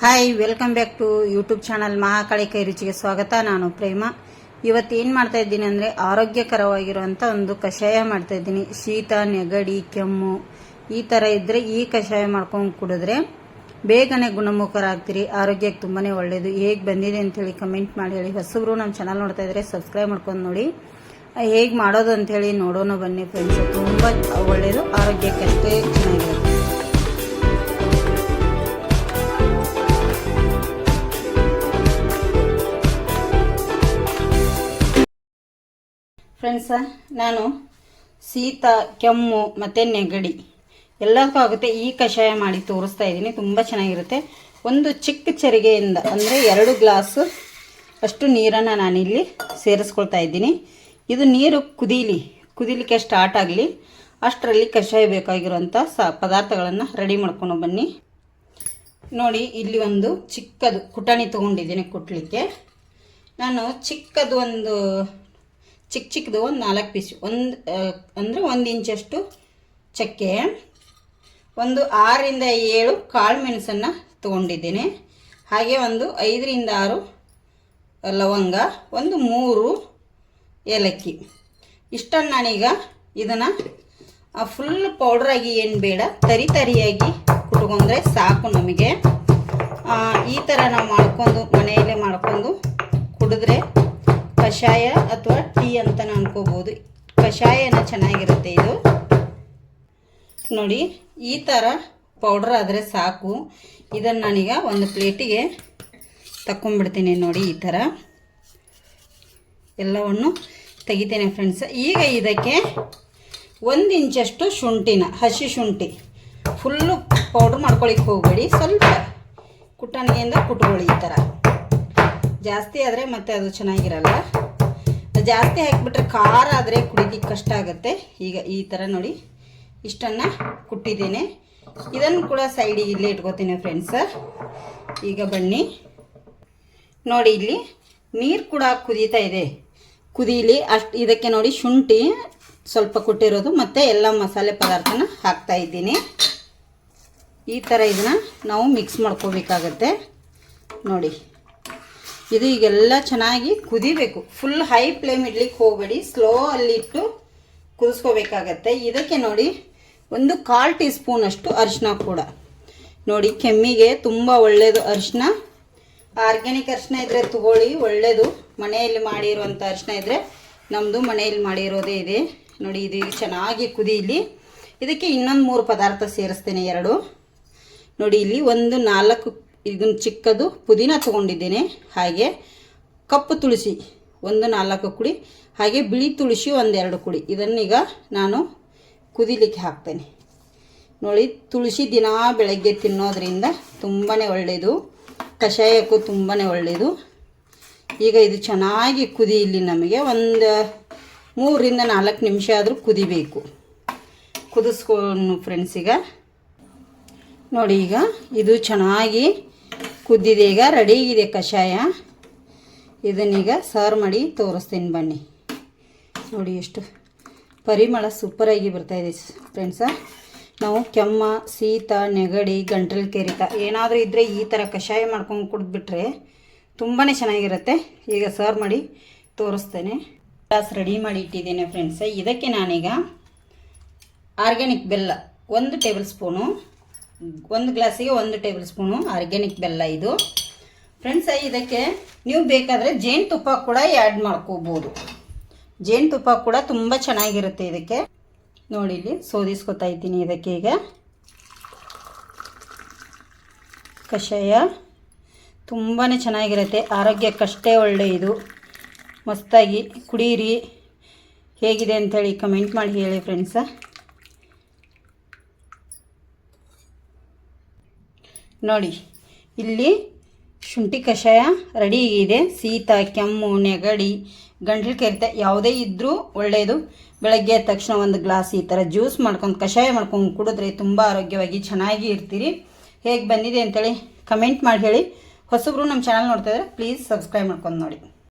Hi, welcome back to YouTube channel Mahakali ಕೈ ರುಚಿಗೆ ಸ್ವಾಗತ. ನಾನು ಪ್ರೇಮ. ಇವತ್ತು ಏನು ಮಾಡ್ತಾ ಇದ್ದೀನಿ ಅಂದರೆ ಆರೋಗ್ಯಕರವಾಗಿರುವಂಥ ಒಂದು ಕಷಾಯ ಮಾಡ್ತಾ ಇದ್ದೀನಿ. ಶೀತ, ನೆಗಡಿ, ಕೆಮ್ಮು ಈ ಥರ ಇದ್ದರೆ ಈ ಕಷಾಯ ಮಾಡ್ಕೊಂಡು ಕುಡಿದ್ರೆ ಬೇಗನೆ ಗುಣಮುಖರಾಗ್ತೀರಿ. ಆರೋಗ್ಯಕ್ಕೆ ತುಂಬಾ ಒಳ್ಳೆಯದು. ಹೇಗೆ ಬಂದಿದೆ ಅಂತೇಳಿ ಕಮೆಂಟ್ ಮಾಡಿ ಹೇಳಿ. ಹೊಸಬ್ರು ನಮ್ಮ ಚಾನಲ್ ನೋಡ್ತಾ ಇದ್ರೆ ಸಬ್ಸ್ಕ್ರೈಬ್ ಮಾಡ್ಕೊಂಡು ನೋಡಿ. ಹೇಗೆ ಮಾಡೋದು ಅಂಥೇಳಿ ನೋಡೋಣ ಬನ್ನಿ ಫ್ರೆಂಡ್ಸ್. ತುಂಬ ಒಳ್ಳೆಯದು, ಆರೋಗ್ಯಕ್ಕೆ ಅಷ್ಟೇ ಚೆನ್ನಾಗಿರುತ್ತೆ. ಫ್ರೆಂಡ್ಸ, ನಾನು ಶೀತ, ಕೆಮ್ಮು ಮತ್ತು ನೆಗಡಿ ಎಲ್ಲದಕ್ಕೂ ಆಗುತ್ತೆ ಈ ಕಷಾಯ ಮಾಡಿ ತೋರಿಸ್ತಾ ಇದ್ದೀನಿ. ತುಂಬ ಚೆನ್ನಾಗಿರುತ್ತೆ. ಒಂದು ಚಿಕ್ಕ ಚರಿಗೆಯಿಂದ ಅಂದರೆ 2 ಗ್ಲಾಸ್ ಅಷ್ಟು ನೀರನ್ನು ನಾನಿಲ್ಲಿ ಸೇರಿಸ್ಕೊಳ್ತಾ ಇದ್ದೀನಿ. ಇದು ನೀರು ಕುದೀಲಿಕ್ಕೆ ಸ್ಟಾರ್ಟ್ ಆಗಲಿ ಅಷ್ಟರಲ್ಲಿ ಕಷಾಯ ಬೇಕಾಗಿರುವಂಥ ಪದಾರ್ಥಗಳನ್ನು ರೆಡಿ ಮಾಡ್ಕೊಂಡು ಬನ್ನಿ. ನೋಡಿ, ಇಲ್ಲಿ ಒಂದು ಚಿಕ್ಕದು ಕುಟಾಣಿ ತೊಗೊಂಡಿದ್ದೀನಿ ಕುಟ್ಲಿಕ್ಕೆ. ನಾನು ಚಿಕ್ಕದು ಒಂದು ಚಿಕ್ಕದು ಒಂದು 4 ಪೀಸ್, ಅಂದರೆ 1 ಇಂಚಷ್ಟು ಚಕ್ಕೆ, ಒಂದು 6 ರಿಂದ 7 ಕಾಳು ಮೆಣಸನ್ನು ತೊಗೊಂಡಿದ್ದೇನೆ. ಹಾಗೆ ಒಂದು 5 ರಿಂದ 6 ಲವಂಗ, ಒಂದು 3 ಏಲಕ್ಕಿ. ಇಷ್ಟನ್ನು ನಾನೀಗ ಇದನ್ನು ಫುಲ್ ಪೌಡ್ರಾಗಿ ಏನು ಬೇಡ, ತರಿಯಾಗಿ ಕುಟ್ಕೊಂಡ್ರೆ ಸಾಕು ನಮಗೆ. ಈ ಥರ ನಾವು ಮನೆಯಲ್ಲೇ ಮಾಡ್ಕೊಂಡು ಕುಡಿದ್ರೆ ಕಷಾಯ ಅಥವಾ ಟೀ ಅಂತ ಅನ್ಕೋಬೋದು. ಕಷಾಯನ ಚೆನ್ನಾಗಿರುತ್ತೆ ಇದು. ನೋಡಿ, ಈ ಥರ ಪೌಡ್ರ್ ಆದರೆ ಸಾಕು. ಇದನ್ನು ನಾನೀಗ ಒಂದು ಪ್ಲೇಟಿಗೆ ತಗೊಂಡ್ಬಿಡ್ತೀನಿ. ನೋಡಿ, ಈ ಥರ ಎಲ್ಲವನ್ನು ತೆಗಿತೇನೆ ಫ್ರೆಂಡ್ಸ್. ಈಗ ಇದಕ್ಕೆ 1 ಇಂಚಷ್ಟು ಶುಂಠಿನ, ಹಸಿ ಶುಂಠಿ ಫುಲ್ಲು ಪೌಡ್ರ್ ಮಾಡ್ಕೊಳ್ಳಿಕ್ಕೆ ಹೋಗಬೇಡಿ, ಸ್ವಲ್ಪ ಕುಟಾಣಿಗೆಯಿಂದ ಕುಟ್ಕೊಳ್ಳಿ. ಈ ಥರ ಜಾಸ್ತಿ ಆದರೆ ಮತ್ತೆ ಅದು ಚೆನ್ನಾಗಿರಲ್ಲ. ಜಾಸ್ತಿ ಹಾಕಿಬಿಟ್ರೆ ಖಾರ ಆದರೆ ಕುಡಿಲಿಕ್ಕೆ ಕಷ್ಟ ಆಗುತ್ತೆ. ಈಗ ಈ ಥರ ನೋಡಿ, ಇಷ್ಟನ್ನು ಕುಟ್ಟಿದ್ದೇನೆ. ಇದನ್ನು ಕೂಡ ಸೈಡಿಗೆ ಇಲ್ಲೇ ಇಟ್ಕೋತೀನಿ ಫ್ರೆಂಡ್ಸ. ಈಗ ಬನ್ನಿ ನೋಡಿ, ಇಲ್ಲಿ ನೀರು ಕೂಡ ಕುದೀತಾ ಇದೆ. ಕುದೀಲಿ ಅಷ್ಟು. ಇದಕ್ಕೆ ನೋಡಿ, ಶುಂಠಿ ಸ್ವಲ್ಪ ಕುಟ್ಟಿರೋದು ಮತ್ತು ಎಲ್ಲ ಮಸಾಲೆ ಪದಾರ್ಥನ ಹಾಕ್ತಾ ಇದ್ದೀನಿ. ಈ ಥರ ಇದನ್ನು ನಾವು ಮಿಕ್ಸ್ ಮಾಡ್ಕೋಬೇಕಾಗತ್ತೆ. ನೋಡಿ, ಇದು ಈಗೆಲ್ಲ ಚೆನ್ನಾಗಿ ಕುದಿಬೇಕು. ಫುಲ್ ಹೈ ಫ್ಲೇಮ್ ಇಡ್ಲಿಕ್ಕೆ ಹೋಗಬೇಡಿ, ಸ್ಲೋ ಅಲ್ಲಿ ಇಟ್ಟು ಕುದಿಸ್ಕೋಬೇಕಾಗತ್ತೆ. ಇದಕ್ಕೆ ನೋಡಿ, ಒಂದು 1/4 ಟೀ ಸ್ಪೂನ್ ಅಷ್ಟು ಅರಿಶಿನ ಕೂಡ. ನೋಡಿ, ಕೆಮ್ಮಿಗೆ ತುಂಬ ಒಳ್ಳೆಯದು ಅರಿಶಿನ. ಆರ್ಗ್ಯಾನಿಕ್ ಅರಿಶಿನ ಇದ್ದರೆ ತಗೊಳ್ಳಿ, ಒಳ್ಳೆಯದು. ಮನೆಯಲ್ಲಿ ಮಾಡಿರುವಂಥ ಅರಿಶಿನ ಇದ್ದರೆ, ನಮ್ಮದು ಮನೆಯಲ್ಲಿ ಮಾಡಿರೋದೇ ಇದೆ. ನೋಡಿ, ಇದು ಚೆನ್ನಾಗಿ ಕುದೀಲಿ. ಇದಕ್ಕೆ ಇನ್ನೊಂದು 3 ಪದಾರ್ಥ ಸೇರಿಸ್ತೇನೆ, 2. ನೋಡಿ, ಇಲ್ಲಿ ಒಂದು 4 ಇದನ್ನು ಚಿಕ್ಕದು ಪುದೀನ ತೊಗೊಂಡಿದ್ದೇನೆ. ಹಾಗೆ ಕಪ್ಪು ತುಳಸಿ ಒಂದು 4 ಕುಡಿ, ಹಾಗೆ ಬಿಳಿ ತುಳಸಿ 1-2 ಕುಡಿ. ಇದನ್ನೀಗ ನಾನು ಕುದಿಲಿಕ್ಕೆ ಹಾಕ್ತೇನೆ. ನೋಡಿ, ತುಳಸಿ ದಿನ ಬೆಳಗ್ಗೆ ತಿನ್ನೋದ್ರಿಂದ ತುಂಬಾ ಒಳ್ಳೆಯದು, ಕಷಾಯಕ್ಕೂ ತುಂಬಾ ಒಳ್ಳೆಯದು. ಈಗ ಇದು ಚೆನ್ನಾಗಿ ಕುದಿಯಲ್ಲಿ ನಮಗೆ ಒಂದು 3 ರಿಂದ 4 ನಿಮಿಷ ಆದರೂ ಕುದಿಬೇಕು. ಕುದಿಸ್ಕೊಂಡು ಫ್ರೆಂಡ್ಸ್, ಈಗ ನೋಡಿ, ಈಗ ಇದು ಚೆನ್ನಾಗಿ ಕುದ್ದಿದೆ. ಈಗ ರೆಡಿ ಇದೆ ಕಷಾಯ. ಇದನ್ನೀಗ ಸರ್ವ್ ಮಾಡಿ ತೋರಿಸ್ತೀನಿ ಬನ್ನಿ. ನೋಡಿ, ಎಷ್ಟು ಪರಿಮಳ ಸೂಪರಾಗಿ ಬರ್ತಾಯಿದೆ ಫ್ರೆಂಡ್ಸ. ನಾವು ಕೆಮ್ಮ, ಶೀತ, ನೆಗಡಿ, ಗಂಟಲು ಕೆರೆತ ಏನಾದರೂ ಇದ್ದರೆ ಈ ಥರ ಕಷಾಯ ಮಾಡ್ಕೊಂಡು ಕುಡಿದ್ಬಿಟ್ರೆ ತುಂಬಾ ಚೆನ್ನಾಗಿರುತ್ತೆ. ಈಗ ಸರ್ವ್ ಮಾಡಿ ತೋರಿಸ್ತೇನೆ. ಗ್ಲಾಸ್ ರೆಡಿ ಮಾಡಿ ಇಟ್ಟಿದ್ದೇನೆ ಫ್ರೆಂಡ್ಸ. ಇದಕ್ಕೆ ನಾನೀಗ ಆರ್ಗ್ಯಾನಿಕ್ ಬೆಲ್ಲ 1 table spoon, 1 ಗ್ಲಾಸಿಗೆ 1 table spoon organic ಬೆಲ್ಲ ಇದು ಫ್ರೆಂಡ್ಸ್. ಇದಕ್ಕೆ ನೀವು ಬೇಕಾದರೆ ಜೇನುತುಪ್ಪ ಕೂಡ ಆ್ಯಡ್ ಮಾಡ್ಕೋಬೋದು. ಜೇನುತುಪ್ಪ ಕೂಡ ತುಂಬ ಚೆನ್ನಾಗಿರುತ್ತೆ ಇದಕ್ಕೆ. ನೋಡಿ, ಇಲ್ಲಿ ಸೋದಿಸ್ಕೊತಾ ಇದ್ದೀನಿ. ಇದಕ್ಕೆ ಈಗ ಕಷಾಯ ತುಂಬಾ ಚೆನ್ನಾಗಿರುತ್ತೆ, ಆರೋಗ್ಯಕ್ಕಷ್ಟೇ ಒಳ್ಳೆಯದು. ಮಸ್ತಾಗಿ ಕುಡೀರಿ. ಹೇಗಿದೆ ಅಂಥೇಳಿ ಕಮೆಂಟ್ ಮಾಡಿ ಹೇಳಿ ಫ್ರೆಂಡ್ಸ. ನೋಡಿ, ಇಲ್ಲಿ ಶುಂಠಿ ಕಷಾಯ ರೆಡಿ ಇದೆ. ಶೀತ, ಕೆಮ್ಮು, ನೆಗಡಿ, ಗಂಟಲು ಕೆರೆತ ಯಾವುದೇ ಇದ್ದರೂ ಒಳ್ಳೆಯದು. ಬೆಳಗ್ಗೆ ಎದ್ದ ತಕ್ಷಣ 1 ಗ್ಲಾಸ್ ಈ ಥರ ಜ್ಯೂಸ್ ಮಾಡ್ಕೊಂಡು ಕಷಾಯ ಮಾಡ್ಕೊಂಡು ಕುಡಿದ್ರೆ ತುಂಬ ಆರೋಗ್ಯವಾಗಿ ಚೆನ್ನಾಗಿ ಇರ್ತೀರಿ. ಹೇಗೆ ಬಂದಿದೆ ಅಂತೇಳಿ ಕಮೆಂಟ್ ಮಾಡಿ ಹೇಳಿ. ಹೊಸಬ್ರು ನಮ್ಮ ಚಾನಲ್ ನೋಡ್ತಾ ಇದ್ದರೆ ಪ್ಲೀಸ್ ಸಬ್ಸ್ಕ್ರೈಬ್ ಮಾಡ್ಕೊಂಡು ನೋಡಿ.